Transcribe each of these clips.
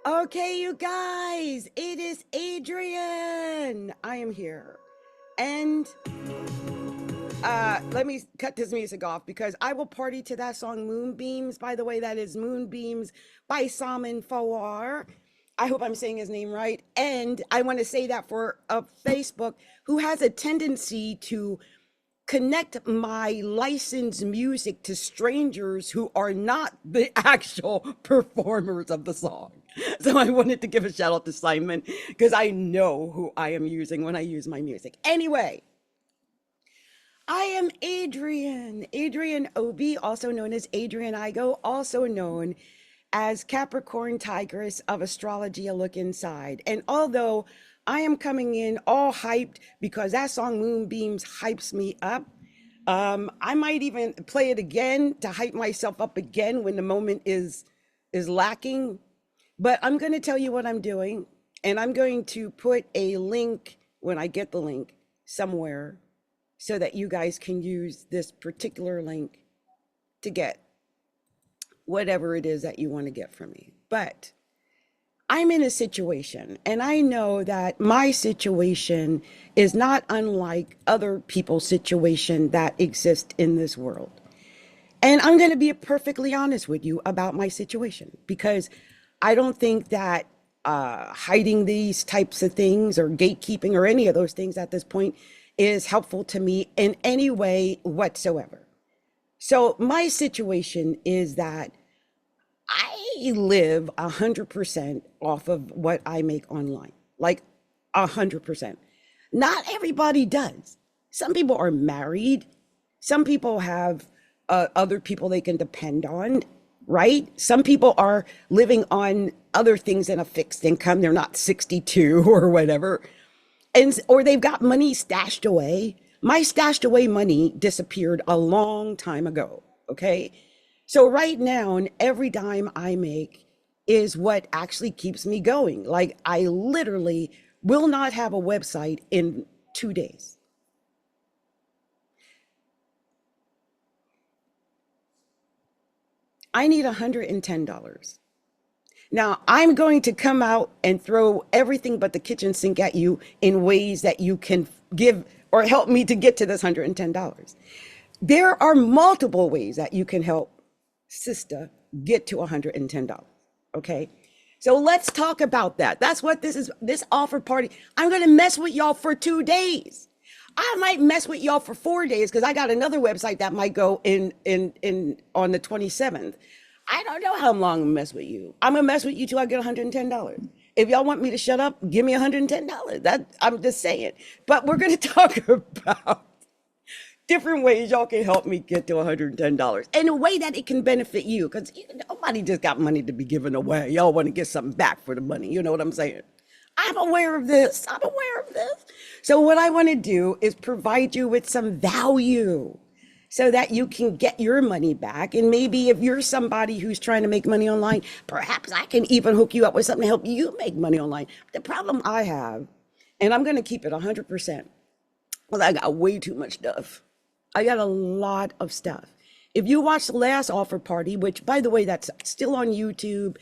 Okay, you guys, it is Adrian. I am here. And let me cut this music off because I will party to that song Moonbeams. By the way, that is Moonbeams by Simon Fawar. I hope I'm saying his name right. And I want to say that for Facebook, who has a tendency to connect my licensed music to strangers who are not the actual performers of the song. So I wanted to give a shout out to Simon because I know who I am using when I use my music. Anyway, I am Adrian Obi, also known as Adrian Igo, also known as Capricorn Tigress of Astrology, a look inside. And although I am coming in all hyped because that song Moonbeams hypes me up, I might even play it again to hype myself up again when the moment is lacking. But I'm going to tell you what I'm doing, and I'm going to put a link when I get the link somewhere so that you guys can use this particular link to get whatever it is that you want to get from me. But I'm in a situation, and I know that my situation is not unlike other people's situation that exist in this world. And I'm going to be perfectly honest with you about my situation because I don't think that hiding these types of things or gatekeeping or any of those things at this point is helpful to me in any way whatsoever. So my situation is that I live 100% off of what I make online, like 100%. Not everybody does. Some people are married. Some people have other people they can depend on, right? Some people are living on other things than a fixed income. They're not 62 or whatever. And or they've got money stashed away. My stashed away money disappeared a long time ago, okay? So right now, and every dime I make is what actually keeps me going. Like I literally will not have a website in 2 days. I need $110. Now I'm going to come out and throw everything but the kitchen sink at you in ways that you can give or help me to get to this $110. There are multiple ways that you can help sister get to $110. Okay. So let's talk about that. That's what this is. This offer party. I'm going to mess with y'all for 2 days. I might mess with y'all for 4 days because I got another website that might go in on the 27th. I don't know how long I'm gonna mess with you. I'm gonna mess with you till I get $110. If y'all want me to shut up, give me $110. That I'm just saying. But we're gonna talk about different ways y'all can help me get to $110 in a way that it can benefit you because nobody just got money to be giving away. Y'all want to get something back for the money. You know what I'm saying? I'm aware of this. I'm aware of this. So what I want to do is provide you with some value so that you can get your money back. And maybe if you're somebody who's trying to make money online, perhaps I can even hook you up with something to help you make money online. The problem I have, and I'm going to keep it 100%, well, I got way too much stuff. I got a lot of stuff. If you watch the last offer party, which by the way, that's still on YouTube,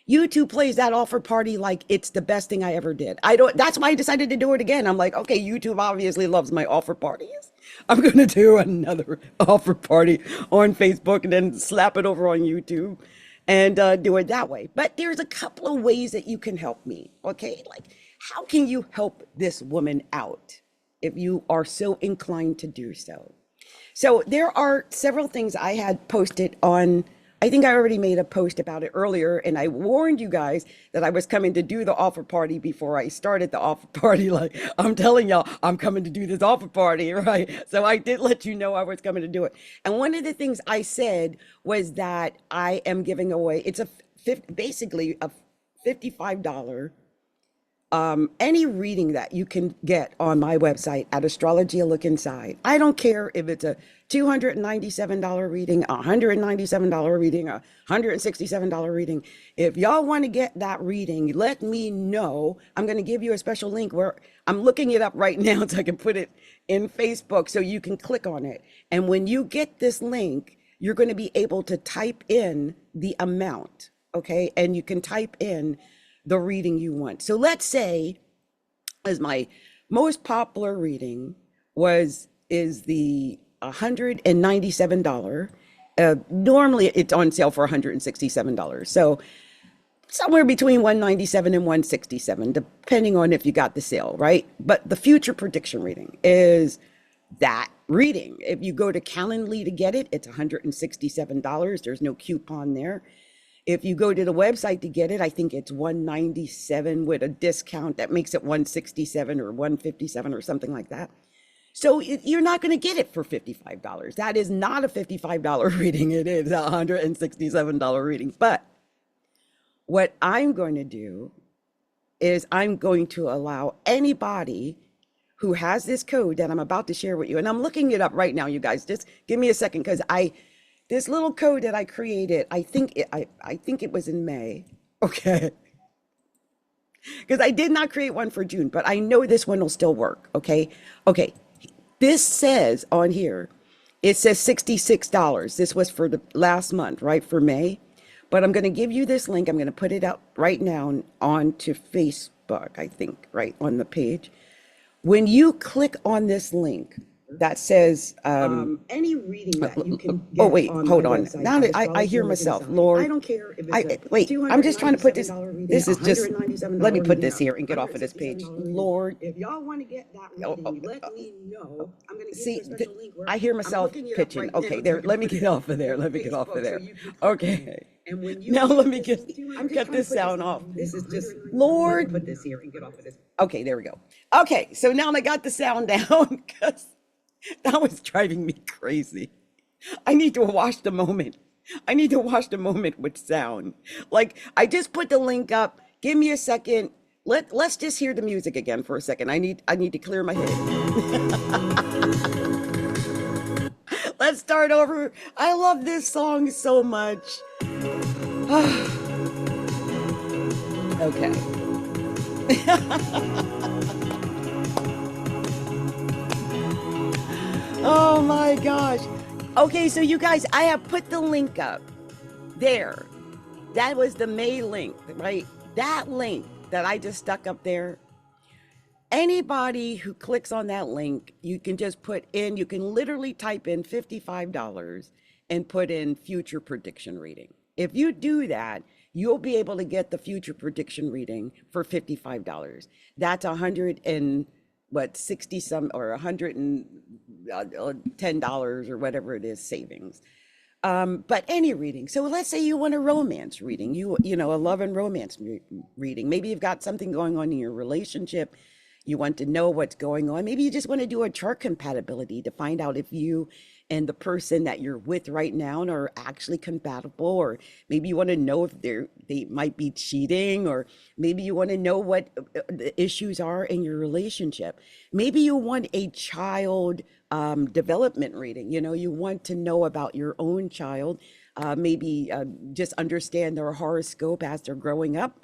YouTube plays that offer party like it's the best thing I ever did. I don't, that's why I decided to do it again. I'm like, okay, YouTube obviously loves my offer parties. I'm going to do another offer party on Facebook and then slap it over on YouTube and do it that way. But there's a couple of ways that you can help me. Okay. Like, how can you help this woman out if you are so inclined to do so? So there are several things I had posted on. I think I already made a post about it earlier, and I warned you guys that I was coming to do the offer party before I started the offer party. Like, I'm telling y'all, I'm coming to do this offer party, right? So I did let you know I was coming to do it. And one of the things I said was that I am giving away, it's basically a $55 any reading that you can get on my website at Astrology, a look inside. I don't care if it's a $297 reading, a $197 reading, a $167 reading. If y'all want to get that reading, let me know. I'm going to give you a special link where I'm looking it up right now so I can put it in Facebook so you can click on it. And when you get this link, you're going to be able to type in the amount, okay? And you can type in the reading you want. So let's say, as my most popular reading is the $197. Normally it's on sale for $167. So somewhere between 197 and 167, depending on if you got the sale, right? But the future prediction reading is that reading. If you go to Calendly to get it, it's $167. There's no coupon there. If you go to the website to get it, I think it's 197 with a discount that makes it 167 or 157 or something like that. So you're not going to get it for $55. That is not a $55 reading. It is a $167 reading. But what I'm going to do is I'm going to allow anybody who has this code that I'm about to share with you, and I'm looking it up right now, you guys. Just give me a second, because this little code that I created, I think it was in May, okay? Because I did not create one for June, but I know this one will still work, okay? Okay, this says on here, it says $66. This was for the last month, right, for May. But I'm going to give you this link. I'm going to put it out right now onto Facebook, I think, right on the page. When you click on this link that says any reading that you can get, oh wait, hold on. Now that I hear myself, Lord, I don't care if it's wait, I'm just trying to put this. This is just, let me put this here and get off of this page. Lord, if y'all want to get that reading, let me know. I'm going to give you a special link. I hear myself pitching. Okay, there. Let me get off of there. Let me get off of there. Okay. And when you now let me get this sound off. This is just, Lord, put this here and get off of this. Okay, there we go. Okay, so now I got the sound down, because that was driving me crazy. I need to watch the moment. I need to watch the moment with sound. Like, I just put the link up. Give me a second. Let's just hear the music again for a second. I need to clear my head. Let's start over. I love this song so much. Okay. Oh my gosh. Okay, so you guys, I have put the link up there. That was the May link, right? That link that I just stuck up there. Anybody who clicks on that link, you can just put in, you can literally type in $55 and put in future prediction reading. If you do that, you'll be able to get the future prediction reading for $55. That's 60 some or $110 or whatever it is savings. But any reading. So let's say you want a romance reading, you know, a love and romance reading. Maybe you've got something going on in your relationship. You want to know what's going on. Maybe you just want to do a chart compatibility to find out if you and the person that you're with right now are actually compatible, or maybe you want to know if they might be cheating, or maybe you want to know what the issues are in your relationship. Maybe you want a child development reading. You know, you want to know about your own child, maybe just understand their horoscope as they're growing up,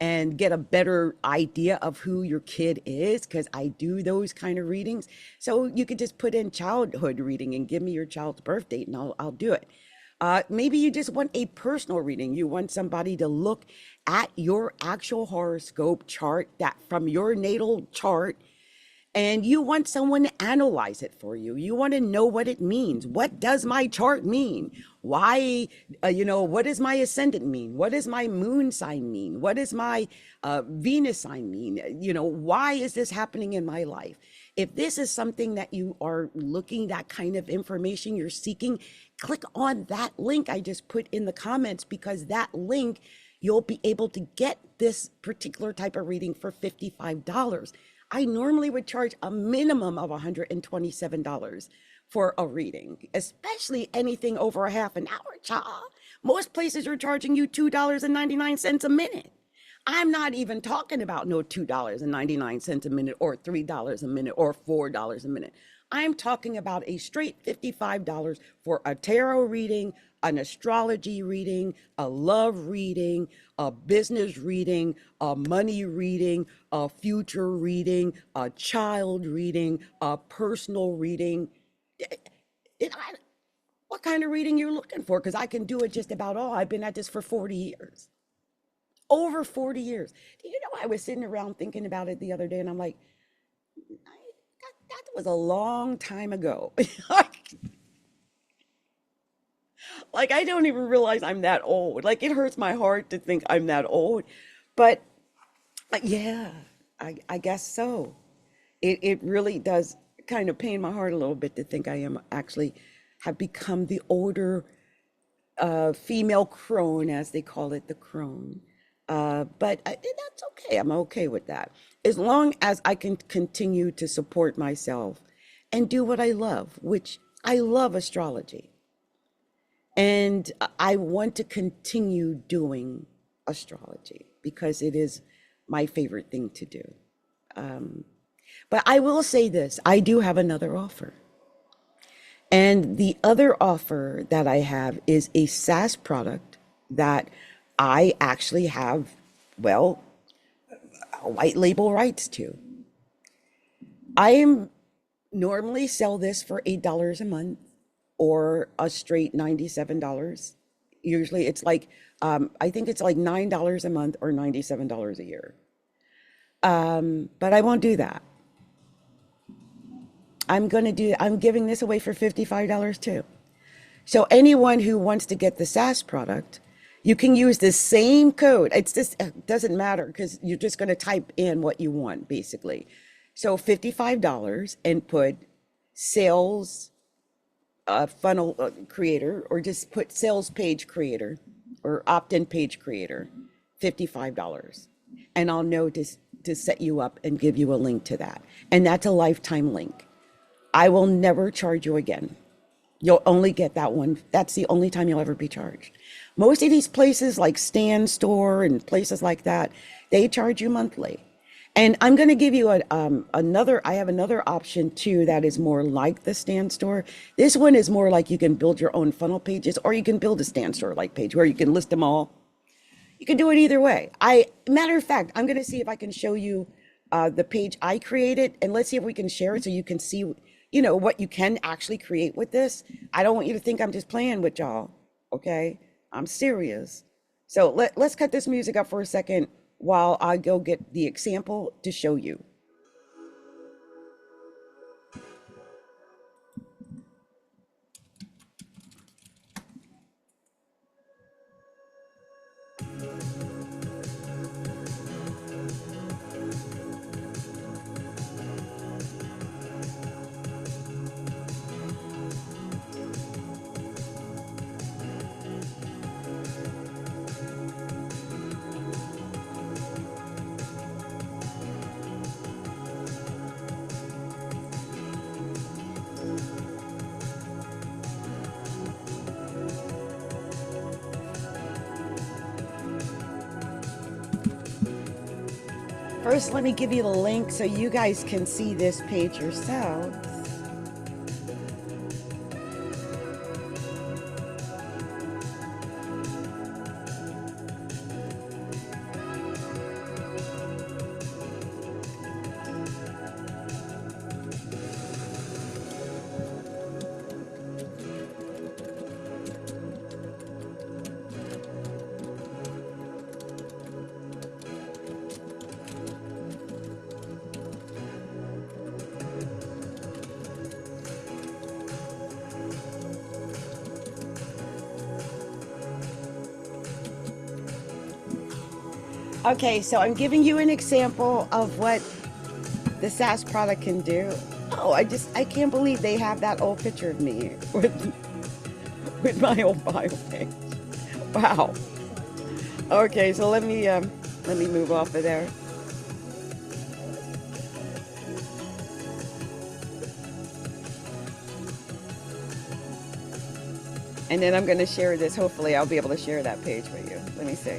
and get a better idea of who your kid is, because I do those kind of readings. So you could just put in childhood reading and give me your child's birth date, and I'll do it. Maybe you just want a personal reading. You want somebody to look at your actual horoscope chart, that from your natal chart, and you want someone to analyze it for you. You want to know what it means. What does my chart mean? Why, what does my ascendant mean? What does my moon sign mean? What does my Venus sign mean? Why is this happening in my life? If this is something that you are looking, that kind of information you're seeking, click on that link I just put in the comments, because that link, you'll be able to get this particular type of reading for $55. I normally would charge a minimum of $127 for a reading, especially anything over a half an hour, child. Most places are charging you $2.99 a minute. I'm not even talking about no $2.99 a minute or $3 a minute or $4 a minute. I'm talking about a straight $55 for a tarot reading, an astrology reading, a love reading, a business reading, a money reading, a future reading, a child reading, a personal reading. What kind of reading you're looking for? Because I can do it just about all. I've been at this for 40 years. Over 40 years. Do you know, I was sitting around thinking about it the other day, and I'm like, that was a long time ago. like, like, I don't even realize I'm that old. Like, it hurts my heart to think I'm that old. But yeah, I guess so. It really does kind of pain my heart a little bit to think I am actually have become the older female crone, as they call it, the crone. That's okay. I'm okay with that. As long as I can continue to support myself and do what I love, which I love astrology. And I want to continue doing astrology because it is my favorite thing to do. But I will say this, I do have another offer. And the other offer that I have is a SaaS product that I actually have, well, white label rights to. I am normally sell this for $8 a month or a straight $97. Usually it's like, I think it's like $9 a month or $97 a year. But I won't do that. I'm giving this away for $55 too. So anyone who wants to get the SaaS product, you can use the same code. It's just, it doesn't matter because you're just going to type in what you want basically. So $55 and put sales funnel creator, or just put sales page creator or opt-in page creator, $55. And I'll know to set you up and give you a link to that. And that's a lifetime link. I will never charge you again. You'll only get that one. That's the only time you'll ever be charged. Most of these places like Stan Store and places like that, they charge you monthly. And I'm going to give you I have another option too that is more like the Stan Store. This one is more like you can build your own funnel pages, or you can build a Stan Store like page where you can list them all. You can do it either way. Matter of fact, I'm going to see if I can show you the page I created, and let's see if we can share it so you can see, what you can actually create with this. I don't want you to think I'm just playing with y'all, okay? I'm serious. So let's cut this music up for a second while I go get the example to show you. First, let me give you the link so you guys can see this page yourselves. Okay, so I'm giving you an example of what the SaaS product can do. Oh, I can't believe they have that old picture of me with my old bio page. Wow. Okay, so let me move off of there. And then I'm going to share this. Hopefully, I'll be able to share that page with you. Let me see.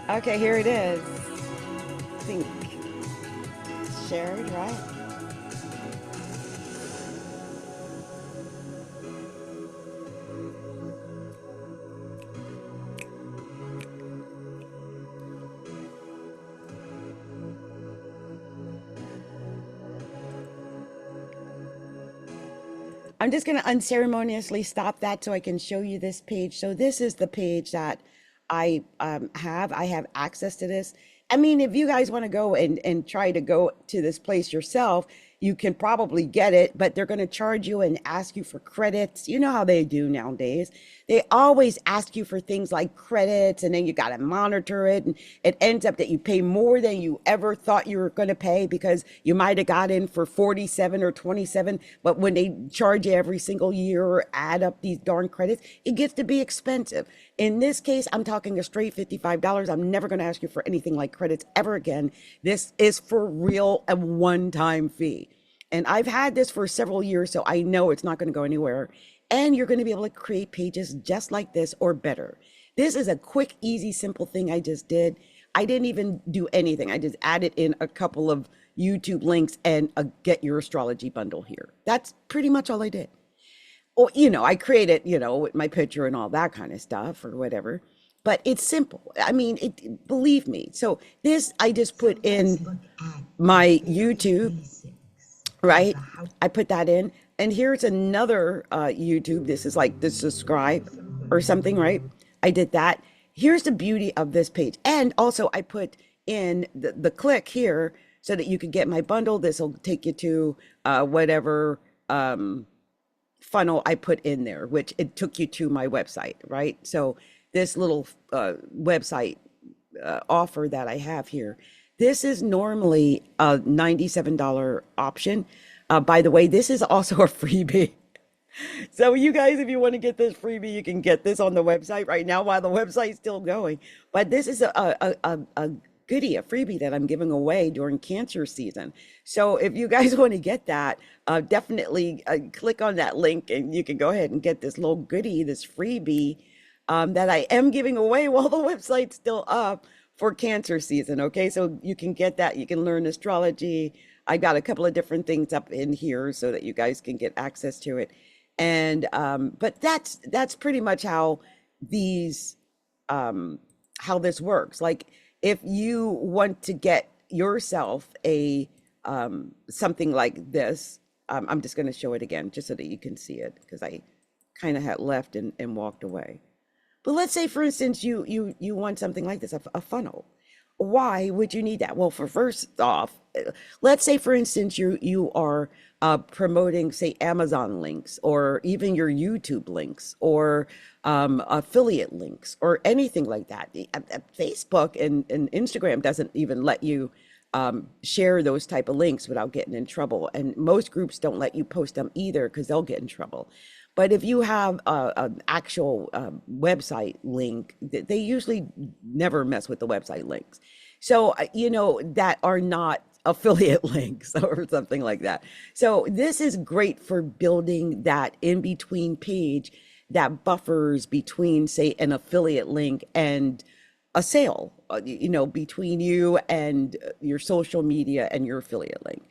Okay, here it is. I think shared, right? I'm just going to unceremoniously stop that so I can show you this page. So this is the page that I have access to this. I mean, if you guys want to go and try to go to this place yourself, you can probably get it, but they're going to charge you and ask you for credits. You know how they do nowadays. They always ask you for things like credits, and then you got to monitor it. And it ends up that you pay more than you ever thought you were going to pay because you might have got in for 47 or 27. But when they charge you every single year or add up these darn credits, it gets to be expensive. In this case, I'm talking a straight $55. I'm never going to ask you for anything like credits ever again. This is for real, a one-time fee. And I've had this for several years, so I know it's not going to go anywhere. And you're going to be able to create pages just like this or better. This is a quick, easy, simple thing I just did. I didn't even do anything. I just added in a couple of YouTube links and a Get Your Astrology bundle here. That's pretty much all I did. Or, I created, with my picture and all that kind of stuff or whatever. But it's simple. I mean, believe me. So this, I just put in my YouTube, right? I put that in. And here's another YouTube. This is like the subscribe or something, right? I did that. Here's the beauty of this page. And also I put in the click here so that you could get my bundle. This will take you to whatever funnel I put in there, which it took you to my website, right? So this little website offer that I have here, this is normally a $97 option. By the way, this is also a freebie. So you guys, if you want to get this freebie, you can get this on the website right now while the website's still going. But this is a goodie, a freebie that I'm giving away during Cancer season. So if you guys want to get that, definitely click on that link and you can go ahead and get this little goodie, this freebie that I am giving away while the website's still up for Cancer season. Okay, so you can get that. You can learn astrology. I got a couple of different things up in here so that you guys can get access to it. And but that's pretty much how these how this works. Like if you want to get yourself a something like this, I'm just going to show it again just so that you can see it because I kind of had left and walked away. But let's say, for instance, you want something like this, a funnel. Why would you need that? Well, for first off, let's say, for instance, you are promoting, say, Amazon links or even your YouTube links or affiliate links or anything like that. Facebook and Instagram doesn't even let you share those type of links without getting in trouble. And most groups don't let you post them either because they'll get in trouble. But if you have an actual website link, they usually never mess with the website links. So, that are not affiliate links or something like that. So this is great for building that in-between page that buffers between, say, an affiliate link and a sale, between you and your social media and your affiliate link.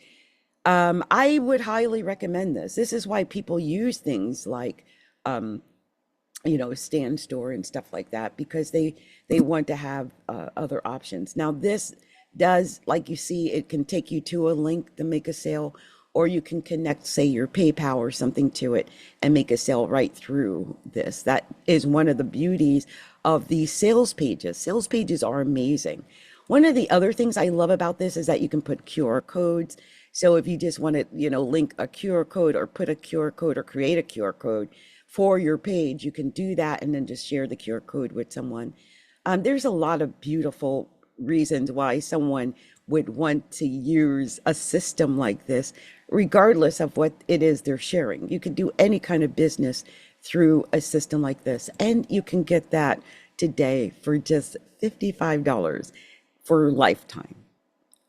I would highly recommend this. This is why people use things like, Stand Store and stuff like that, because they want to have other options. Now, this does, like you see, it can take you to a link to make a sale, or you can connect, say, your PayPal or something to it and make a sale right through this. That is one of the beauties of these sales pages. Sales pages are amazing. One of the other things I love about this is that you can put QR codes. So if you just want to, link a QR code or put a QR code or create a QR code for your page, you can do that and then just share the QR code with someone. There's a lot of beautiful reasons why someone would want to use a system like this, regardless of what it is they're sharing. You can do any kind of business through a system like this, and you can get that today for just $55 for lifetime.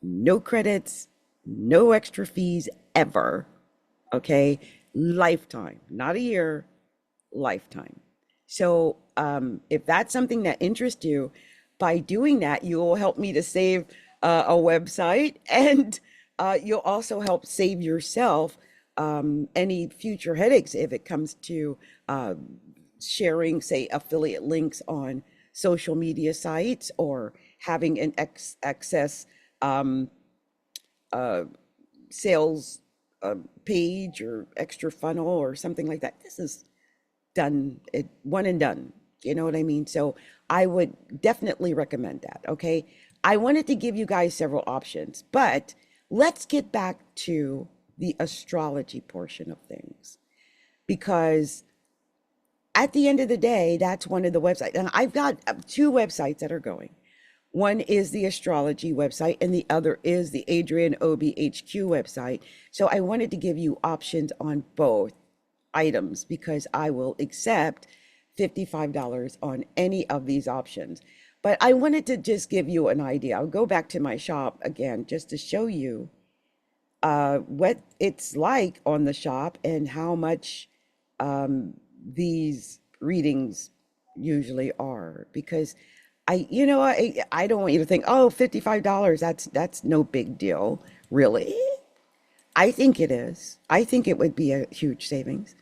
No credits, no extra fees ever. Okay, lifetime, not a year, lifetime. So if that's something that interests you, by doing that, you will help me to save a website, and you'll also help save yourself any future headaches if it comes to sharing, say, affiliate links on social media sites or having an excess sales page or extra funnel or something like that. This is done, it one and done. You know what I mean? So I would definitely recommend that. Okay. I wanted to give you guys several options, but let's get back to the astrology portion of things because at the end of the day, that's one of the websites. And I've got two websites that are going. One is the astrology website, and the other is the Adrian OBHQ website. So I wanted to give you options on both items because I will accept $55 on any of these options. But I wanted to just give you an idea. I'll go back to my shop again just to show you what it's like on the shop and how much these readings usually are because I don't want you to think, oh, $55, that's no big deal. Really? I think it is. I think it would be a huge savings.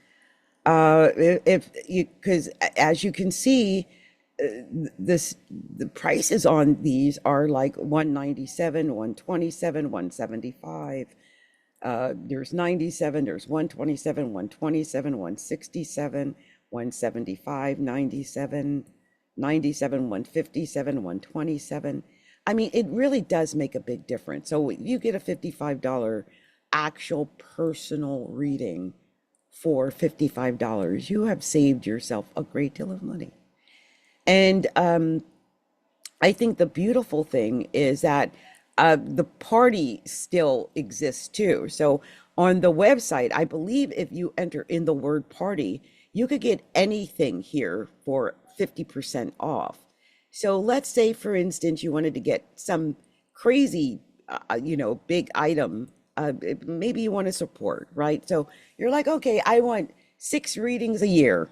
If you, because as you can see, this the prices on these are like 197, 127, 175. There's 97, there's 127, 127, 167, 175, 97, 97, 157, 127. I mean, it really does make a big difference. So you get a $55 actual personal reading for $55. You have saved yourself a great deal of money. And I think the beautiful thing is that the party still exists too. So on the website, I believe if you enter in the word party, you could get anything here for 50% off. So let's say, for instance, you wanted to get some crazy, big item. Maybe you want to support, right? So you're like, okay, I want 6 readings a year.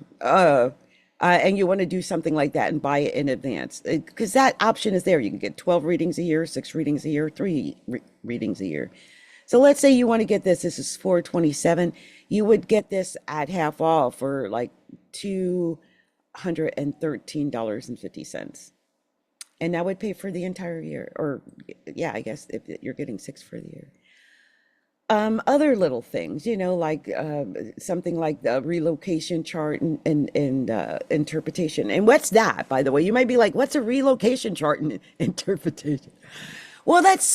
And you want to do something like that and buy it in advance because that option is there. You can get 12 readings a year, 6 readings a year, readings a year. So let's say you want to get this. This is 427. You would get this at half off for like $213.50. And that would pay for the entire year. Or yeah, I guess if you're getting 6 for the year. Other little things, like something like the relocation chart and interpretation. And what's that, by the way? You might be like, what's a relocation chart and interpretation? Well, let's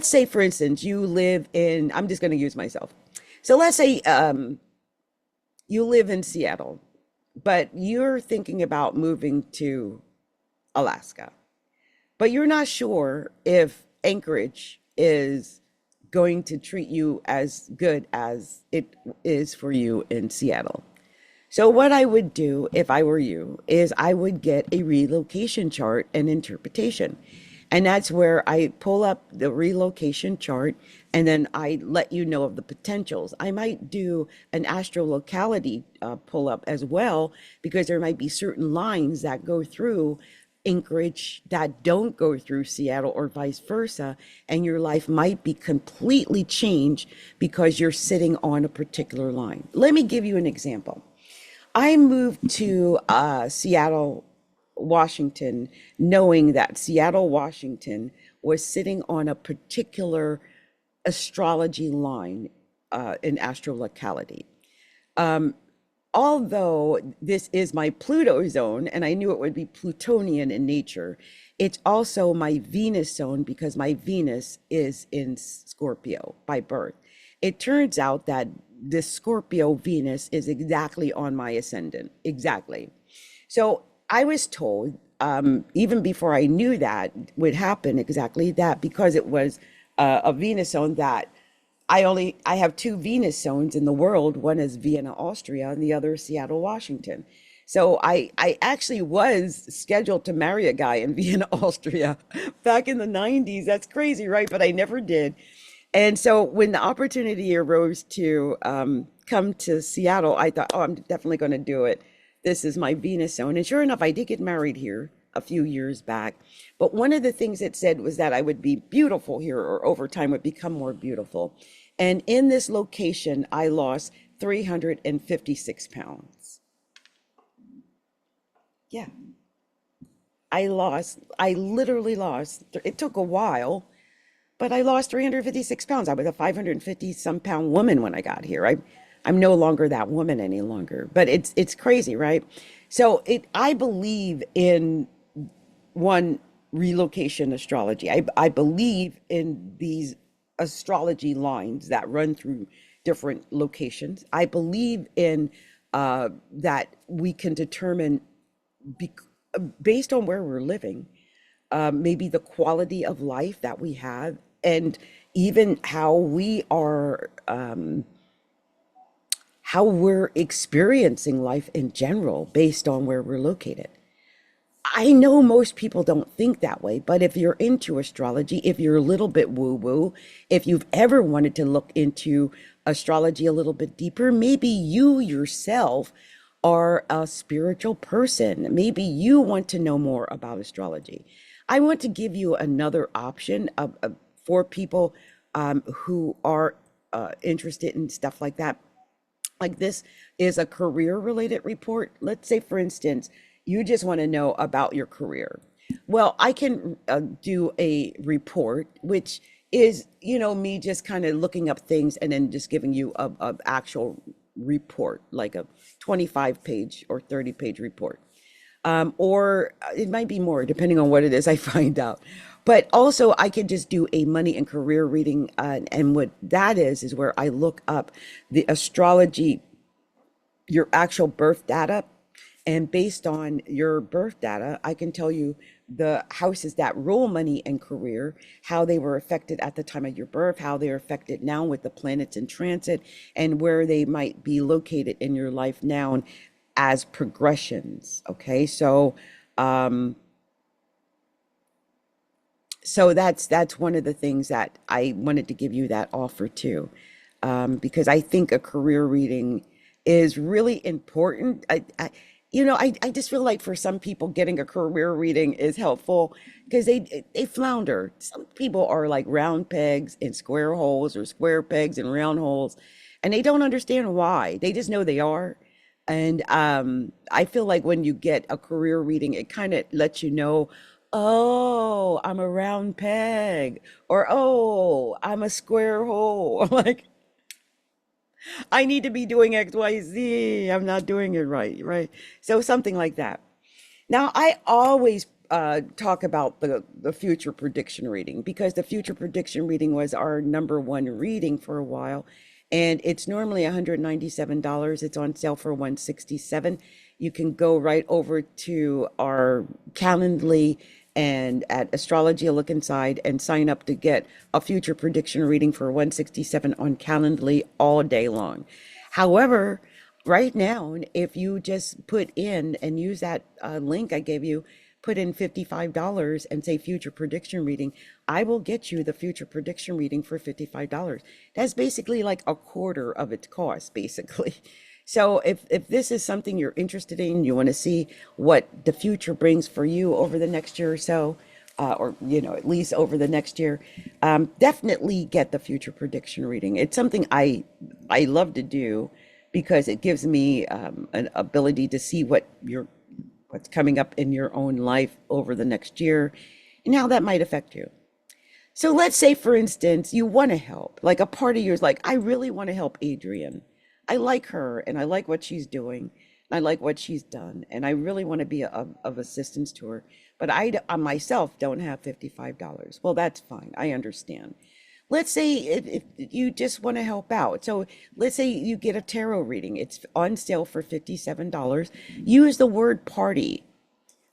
say, for instance, you live in, I'm just going to use myself. So let's say you live in Seattle, but you're thinking about moving to Alaska, but you're not sure if Anchorage is going to treat you as good as it is for you in Seattle. So what I would do if I were you is I would get a relocation chart and interpretation. And that's where I pull up the relocation chart and then I let you know of the potentials. I might do an astrolocality pull up as well because there might be certain lines that go through Anchorage that don't go through Seattle or vice versa, and your life might be completely changed because you're sitting on a particular line. Let me give you an example. I moved to Seattle, Washington, knowing that Seattle, Washington was sitting on a particular astrology line in astrolocality. Although this is my Pluto zone, and I knew it would be Plutonian in nature, it's also my Venus zone because my Venus is in Scorpio by birth. It turns out that this Scorpio Venus is exactly on my ascendant, exactly. So I was told, even before I knew that would happen, exactly that, because it was a Venus zone that I have 2 Venus zones in the world. One is Vienna, Austria, and the other is Seattle, Washington. So I actually was scheduled to marry a guy in Vienna, Austria back in the 90s. That's crazy, right? But I never did. And so when the opportunity arose to come to Seattle, I thought, oh, I'm definitely going to do it. This is my Venus zone. And sure enough, I did get married here a few years back. But one of the things it said was that I would be beautiful here, or over time would become more beautiful. And in this location, I lost 356 pounds. Yeah, I literally lost, it took a while, but I lost 356 pounds. I was a 550 some pound woman when I got here. I'm no longer that woman any longer. But it's crazy, right? So I believe in one relocation astrology. I believe in these astrology lines that run through different locations. I believe in that we can determine be, based on where we're living, maybe the quality of life that we have, and even how we're experiencing life in general based on where we're located. I know most people don't think that way, but if you're into astrology, if you're a little bit woo-woo, if you've ever wanted to look into astrology a little bit deeper, maybe you yourself are a spiritual person. Maybe you want to know more about astrology. I want to give you another option for people who are interested in stuff like that. Like, this is a career related report. Let's say, for instance, you just want to know about your career. Well, I can do a report, which is, me just kind of looking up things and then just giving you a actual report, like a 25-page or 30-page report. Or it might be more, depending on what it is I find out. But also, I could just do a money and career reading. And what that is where I look up the astrology, your actual birth data. And based on your birth data, I can tell you the houses that rule money and career, how they were affected at the time of your birth, how they're affected now with the planets in transit, and where they might be located in your life now as progressions. Okay, um, so that's one of the things that I wanted to give you that offer too, because I think a career reading is really important. I just feel like for some people, getting a career reading is helpful because they flounder. Some people are like round pegs in square holes, or square pegs in round holes, and they don't understand why. They just know they are. And I feel like when you get a career reading, it kind of lets you know, oh, I'm a round peg, or oh, I'm a square hole. Like, I need to be doing X, Y, Z. I'm not doing it right, right? So something like that. Now, I always talk about the future prediction reading, because the future prediction reading was our number one reading for a while, and it's normally $197. It's on sale for 167. You can go right over to our Calendly and at Astrology, look inside and sign up to get a future prediction reading for 167 on Calendly all day long. However, right now, if you just put in and use that link I gave you, put in $55 and say future prediction reading, I will get you the future prediction reading for $55. That's basically like a quarter of its cost, basically. So if this is something you're interested in, you want to see what the future brings for you over the next year or so, or at least over the next year, definitely get the future prediction reading. It's something I love to do because it gives me an ability to see what's coming up in your own life over the next year and how that might affect you. So let's say, for instance, you want to help. Like, a part of you is like, I really want to help Adrian. I like her and I like what she's doing. And I like what she's done. And I really want to be of assistance to her. But I myself don't have $55. Well, that's fine. I understand. Let's say if you just want to help out. So let's say you get a tarot reading. It's on sale for $57. Use the word party.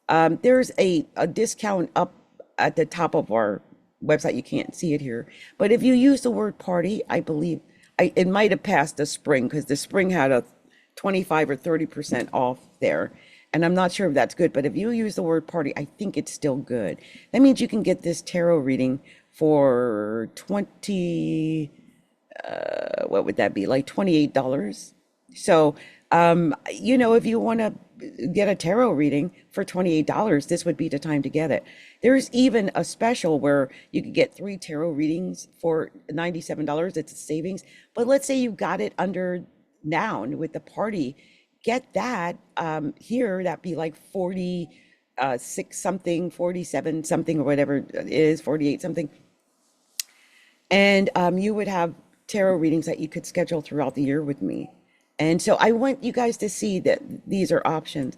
There's a discount up at the top of our website. You can't see it here, but if you use the word party, I believe it might have passed the spring, because the spring had a 25 or 30% off there. And I'm not sure if that's good, but if you use the word party, I think it's still good. That means you can get this tarot reading for 20, what would that be? Like $28. So, if you want to get a tarot reading for $28, this would be the time to get it. There's even a special where you could get 3 tarot readings for $97. It's a savings. But let's say you got it under noun with the party, get that here, that'd be like 46 something, 47 something, or whatever it is, 48 something. And you would have tarot readings that you could schedule throughout the year with me. And so I want you guys to see that these are options.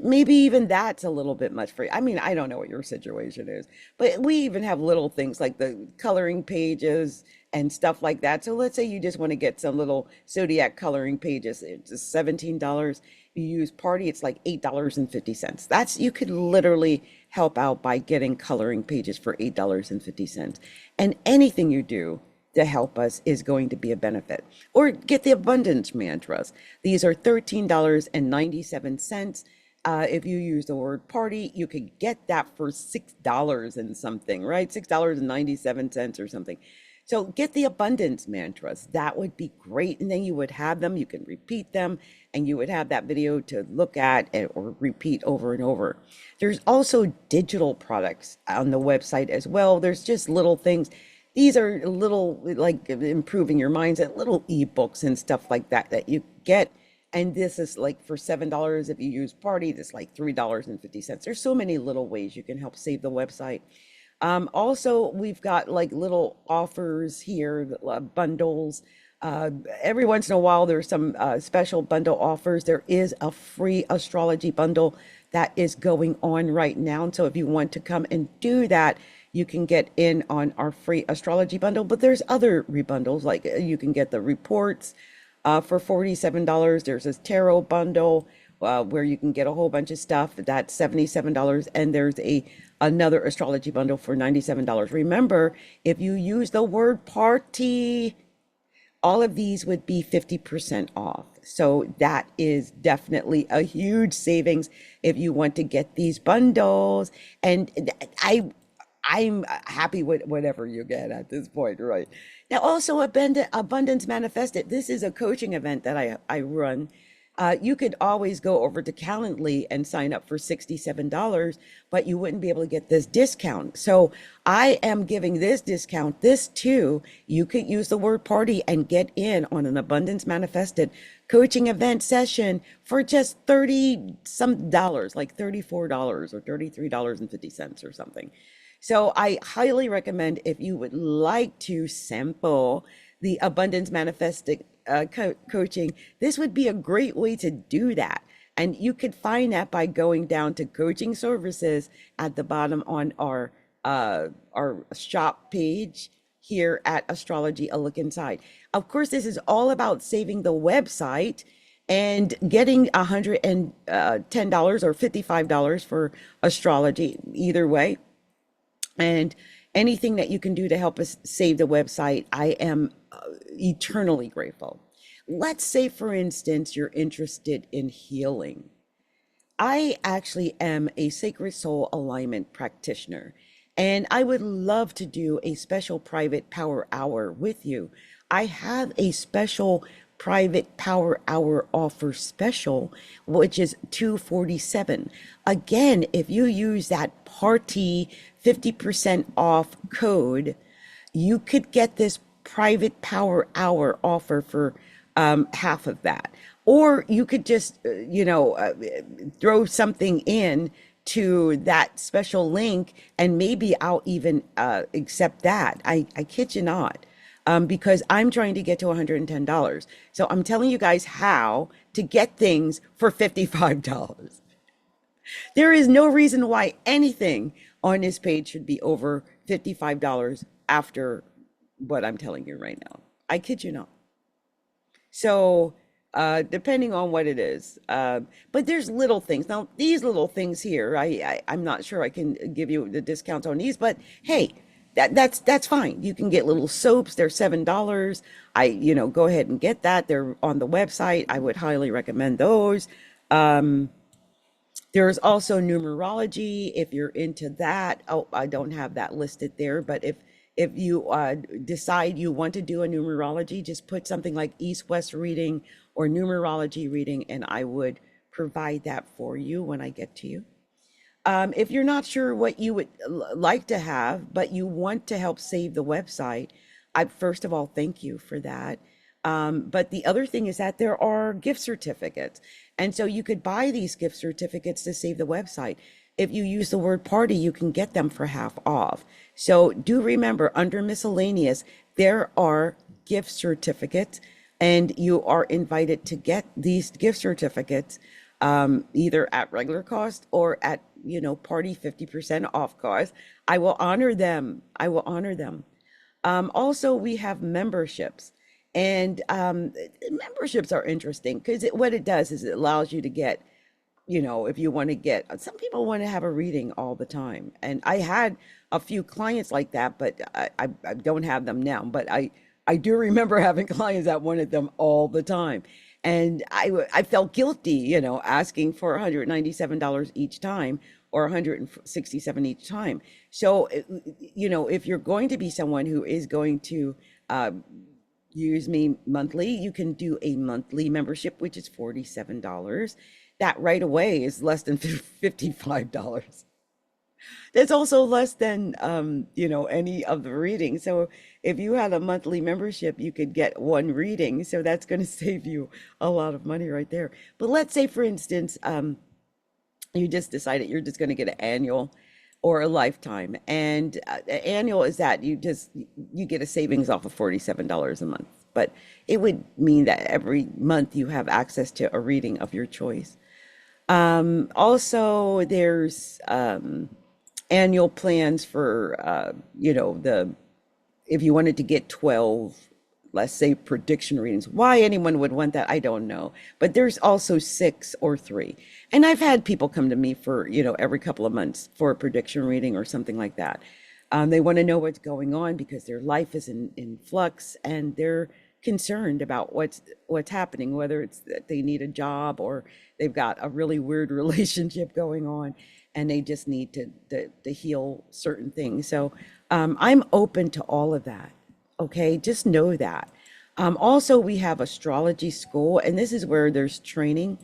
Maybe even that's a little bit much for you. I mean, I don't know what your situation is, but we even have little things like the coloring pages and stuff like that. So let's say you just want to get some little Zodiac coloring pages. It's just $17. You use Party, it's like $8.50. That's, you could literally help out by getting coloring pages for $8.50. And anything you do to help us is going to be a benefit. Or get the abundance mantras. These are $13.97. If you use the word party, you could get that for $6 and something, right? $6.97 or something. So get the abundance mantras. That would be great. And then you would have them, you can repeat them, and you would have that video to look at or repeat over and over. There's also digital products on the website as well. There's just little things. These are little, like improving your mindset, little ebooks and stuff like that that you get. And this is like for $7 if you use Party, this is like $3.50. There's so many little ways you can help save the website. Also, we've got like little offers here, bundles. Every once in a while, there's some special bundle offers. There is a free astrology bundle that is going on right now. And so if you want to come and do that, you can get in on our free astrology bundle. But there's other rebundles, like you can get the reports for $47. There's a tarot bundle where you can get a whole bunch of stuff. That's $77. And there's another astrology bundle for $97. Remember, if you use the word party, all of these would be 50% off. So that is definitely a huge savings if you want to get these bundles. And I'm happy with whatever you get at this point, right? Now, also Abundance Manifested. This is a coaching event that I run. You could always go over to Calendly and sign up for $67, but you wouldn't be able to get this discount. So I am giving this discount, this too. You could use the word party and get in on an Abundance Manifested coaching event session for just 30 some dollars, like $34 or $33.50 or something. So I highly recommend, if you would like to sample the Abundance Manifested coaching, this would be a great way to do that. And you could find that by going down to coaching services at the bottom on our shop page here at Astrology, a look inside. Of course, this is all about saving the website and getting $110 or $55 for astrology, either way. And anything that you can do to help us save the website, I am eternally grateful. Let's say, for instance, you're interested in healing. I actually am a sacred soul alignment practitioner, and I would love to do a special private power hour with you. I have a special private power hour offer special, which is $247. Again, if you use that party 50% off code, you could get this private power hour offer for half of that. Or you could just, throw something in to that special link, and maybe I'll even accept that. I kid you not. Because I'm trying to get to $110. So I'm telling you guys how to get things for $55. There is no reason why anything on this page should be over $55 after what I'm telling you right now. I kid you not. So depending on what it is. But there's little things. Now, these little things here, I'm not sure I can give you the discounts on these, but hey, that's fine. You can get little soaps. They're $7. Go ahead and get that. They're on the website. I would highly recommend those. There's also numerology if you're into that. Oh, I don't have that listed there, but if you decide you want to do a numerology, just put something like East-West reading or numerology reading, and I would provide that for you when I get to you. If you're not sure what you would like to have, but you want to help save the website, I first of all thank you for that. But the other thing is that there are gift certificates. And so you could buy these gift certificates to save the website. If you use the word party, you can get them for half off. So do remember, under miscellaneous, there are gift certificates, and you are invited to get these gift certificates either at regular cost or at, party 50% off cost. I will honor them. I will honor them. Also, we have memberships. And memberships are interesting because what it does is it allows you to get, if you want to get, some people want to have a reading all the time. And I had a few clients like that, but I don't have them now. But I do remember having clients that wanted them all the time. And I felt guilty, asking for $197 each time or 167 each time. So, if you're going to be someone who is going to use me monthly, you can do a monthly membership, which is $47. That right away is less than $55. That's also less than any of the readings. So if you had a monthly membership, you could get one reading. So that's going to save you a lot of money right there. But let's say, for instance, you just decided you're just going to get an annual or a lifetime. And annual is that you get a savings off of $47 a month. But it would mean that every month you have access to a reading of your choice. Also, there's annual plans for the if you wanted to get 12, let's say, prediction readings. Why anyone would want that, I don't know. But there's also 6 or 3. And I've had people come to me for, every couple of months for a prediction reading or something like that. They want to know what's going on because their life is in flux, and they're concerned about what's happening, whether it's that they need a job or they've got a really weird relationship going on and they just need to heal certain things. So I'm open to all of that. Okay, just know that. Also, we have astrology school, and this is where there's training.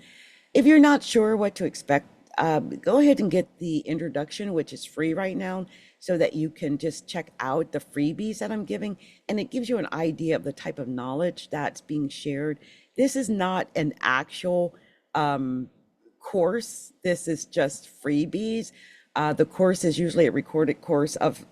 If you're not sure what to expect, go ahead and get the introduction, which is free right now, so that you can just check out the freebies that I'm giving, and it gives you an idea of the type of knowledge that's being shared. This is not an actual course. This is just freebies. The course is usually a recorded course of,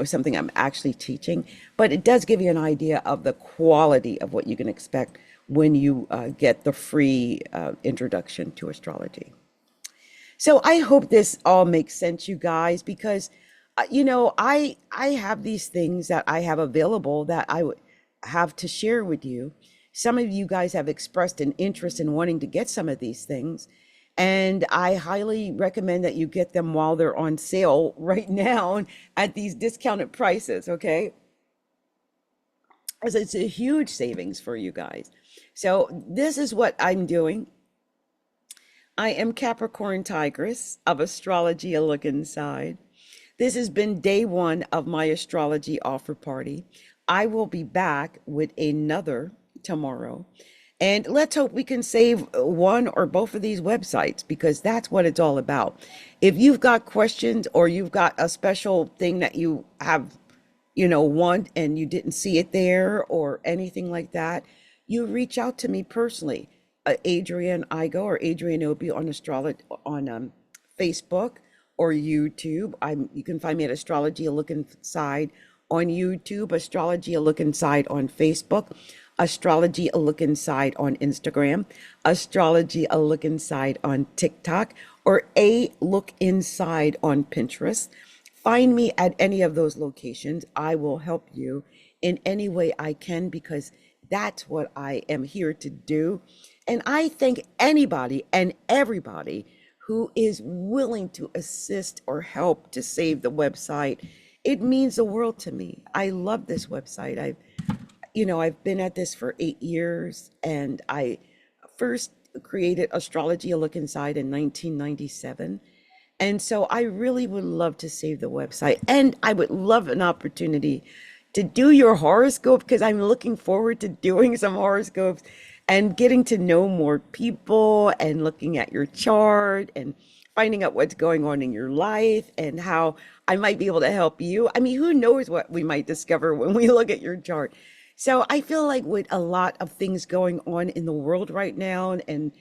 something I'm actually teaching, but it does give you an idea of the quality of what you can expect when you get the free introduction to astrology. So I hope this all makes sense, you guys, because, I have these things that I have available that I would have to share with you. Some of you guys have expressed an interest in wanting to get some of these things. And I highly recommend that you get them while they're on sale right now at these discounted prices, okay? As it's a huge savings for you guys. So this is what I'm doing. I am Capricorn Tigress of Astrology, a Look Inside. This has been day 1 of my astrology offer party. I will be back with another tomorrow. And let's hope we can save one or both of these websites, because that's what it's all about. If you've got questions or you've got a special thing that you have, want and you didn't see it there or anything like that, you reach out to me personally, Adrienne Igo or Adrienne Opie on astrology on Facebook or YouTube. You can find me at Astrology, a Look Inside on YouTube, Astrology, a Look Inside on Facebook, Astrology, a Look Inside on Instagram, Astrology, a Look Inside on TikTok, or a Look Inside on Pinterest. Find me at any of those locations. I will help you in any way I can, because that's what I am here to do. And I thank anybody and everybody who is willing to assist or help to save the website. It means the world to me. I love this website. I've been at this for 8 years, and I first created Astrology, a Look Inside in 1997. And so I really would love to save the website, and I would love an opportunity to do your horoscope, because I'm looking forward to doing some horoscopes and getting to know more people and looking at your chart and finding out what's going on in your life and how I might be able to help you. I mean, who knows what we might discover when we look at your chart. So I feel like with a lot of things going on in the world right now, and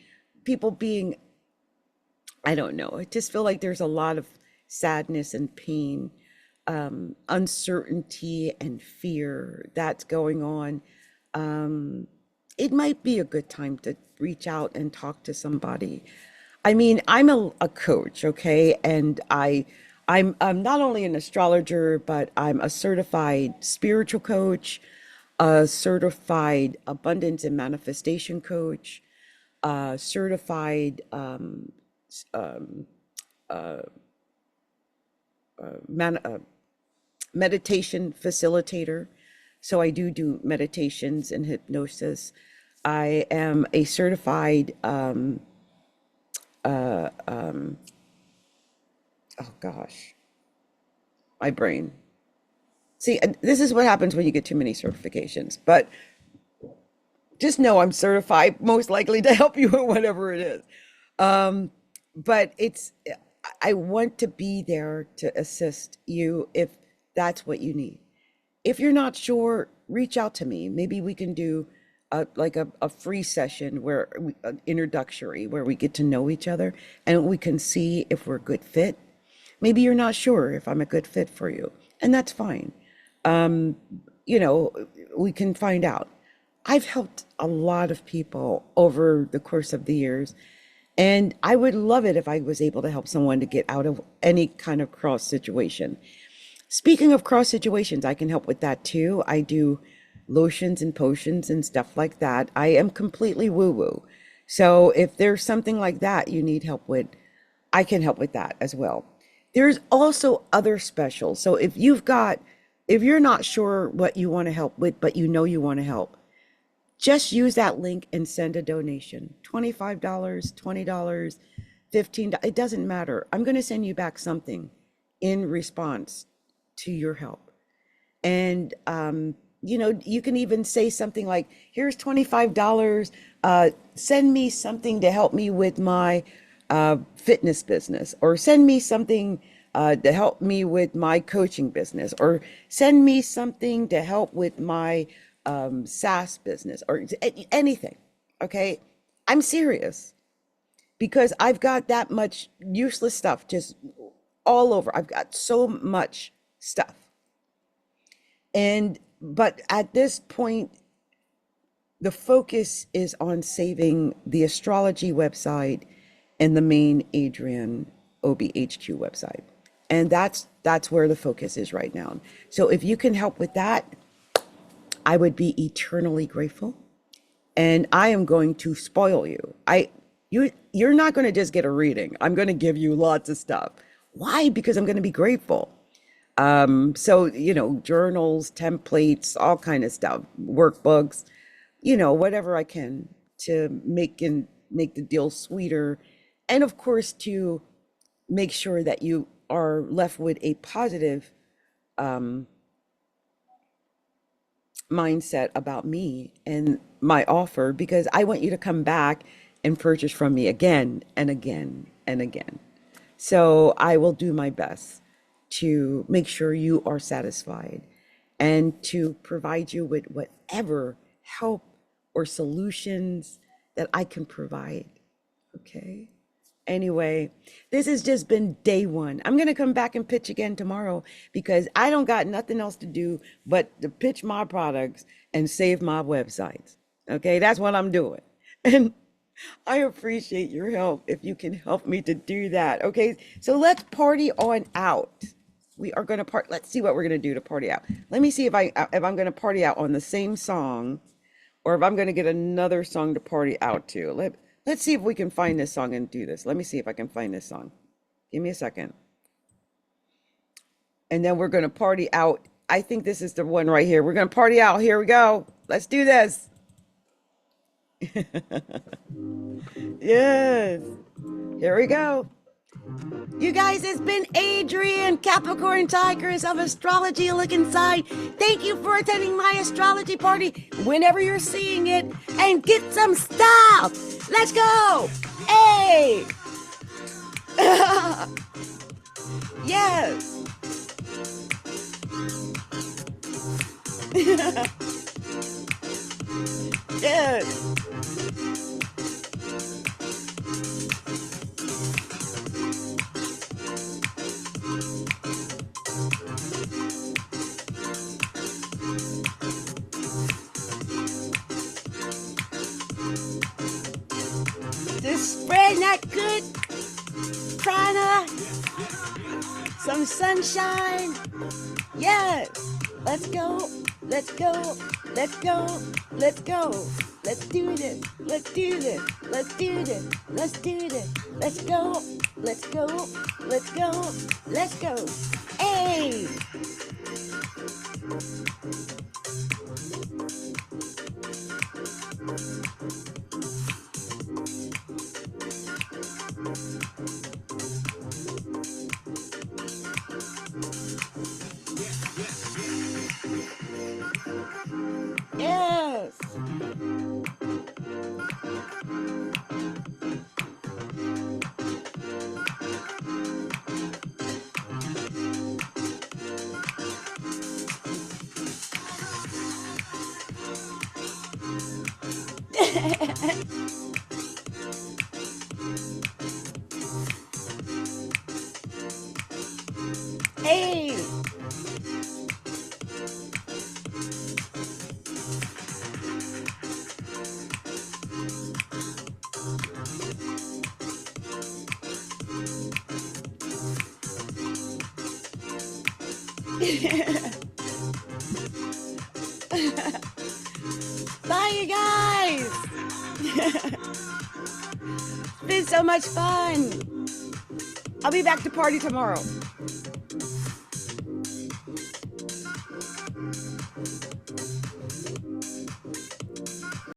people being I don't know. I just feel like there's a lot of sadness and pain, uncertainty and fear that's going on. It might be a good time to reach out and talk to somebody. I mean, I'm a coach, okay? And I'm not only an astrologer, but I'm a certified spiritual coach, a certified abundance and manifestation coach, a certified man, meditation facilitator. So I do meditations and hypnosis. I am a certified, oh gosh, my brain. See, this is what happens when you get too many certifications. But just know I'm certified, most likely to help you with whatever it is. Um, but I want to be there to assist you if that's what you need. If you're not sure, reach out to me. Maybe we can do a free session where introductory, where we get to know each other and we can see if we're a good fit. Maybe you're not sure if I'm a good fit for you, and that's fine. You know, we can find out. I've helped a lot of people over the course of the years, and I would love it if I was able to help someone to get out of any kind of cross situation. Speaking of cross situations, I can help with that too. I do lotions and potions and stuff like that. I am completely woo-woo. So if there's something like that you need help with, I can help with that as well. There's also other specials. So if you're not sure what you want to help with, but you know you want to help, just use that link and send a donation. $25, $20, $15, it doesn't matter. I'm going to send you back something in response to your help. And you can even say something like, here's $25, send me something to help me with my fitness business, or send me something to help me with my coaching business, or send me something to help with my SaaS business, or anything. Okay. I'm serious because I've got that much useless stuff just all over. I've got so much stuff. But at this point, the focus is on saving the astrology website and the main Adrian OBHQ website. And that's where the focus is right now. So if you can help with that, I would be eternally grateful. And I am going to spoil you. You're not going to just get a reading. I'm going to give you lots of stuff. Why? Because I'm going to be grateful. So, journals, templates, all kind of stuff, workbooks, whatever I can to make the deal sweeter. And of course, to make sure that you are left with a positive mindset about me and my offer, because I want you to come back and purchase from me again and again and again. So I will do my best to make sure you are satisfied and to provide you with whatever help or solutions that I can provide. Okay. Anyway, this has just been day one. I'm going to come back and pitch again tomorrow because I don't got nothing else to do but to pitch my products and save my websites. Okay. That's what I'm doing. And I appreciate your help if you can help me to do that. Okay. So let's party on out. We are going to let's see what we're going to do to party out. Let me see if I'm going to party out on the same song, or if I'm going to get another song to party out to. Let's see if we can find this song and do this. Let me see if I can find this song. Give me a second. And then we're going to party out. I think this is the one right here. We're going to party out. Here we go. Let's do this. Yes. Here we go. You guys, it's been Adrian, Capricorn Tigers of Astrology. Look inside. Thank you for attending my astrology party whenever you're seeing it, and get some stuff. Let's go. Hey. Yes. Yes. spreading that good prana, some sunshine. Yes. Let's go. Let's go. Let's go. Let's go. Let's do this. Let's do this. Let's do this. Let's do this. Let's go. Let's go. Let's go. Let's go. Hey. Yes. Hey. Bye, you guys. It's been so much fun. I'll be back to party tomorrow.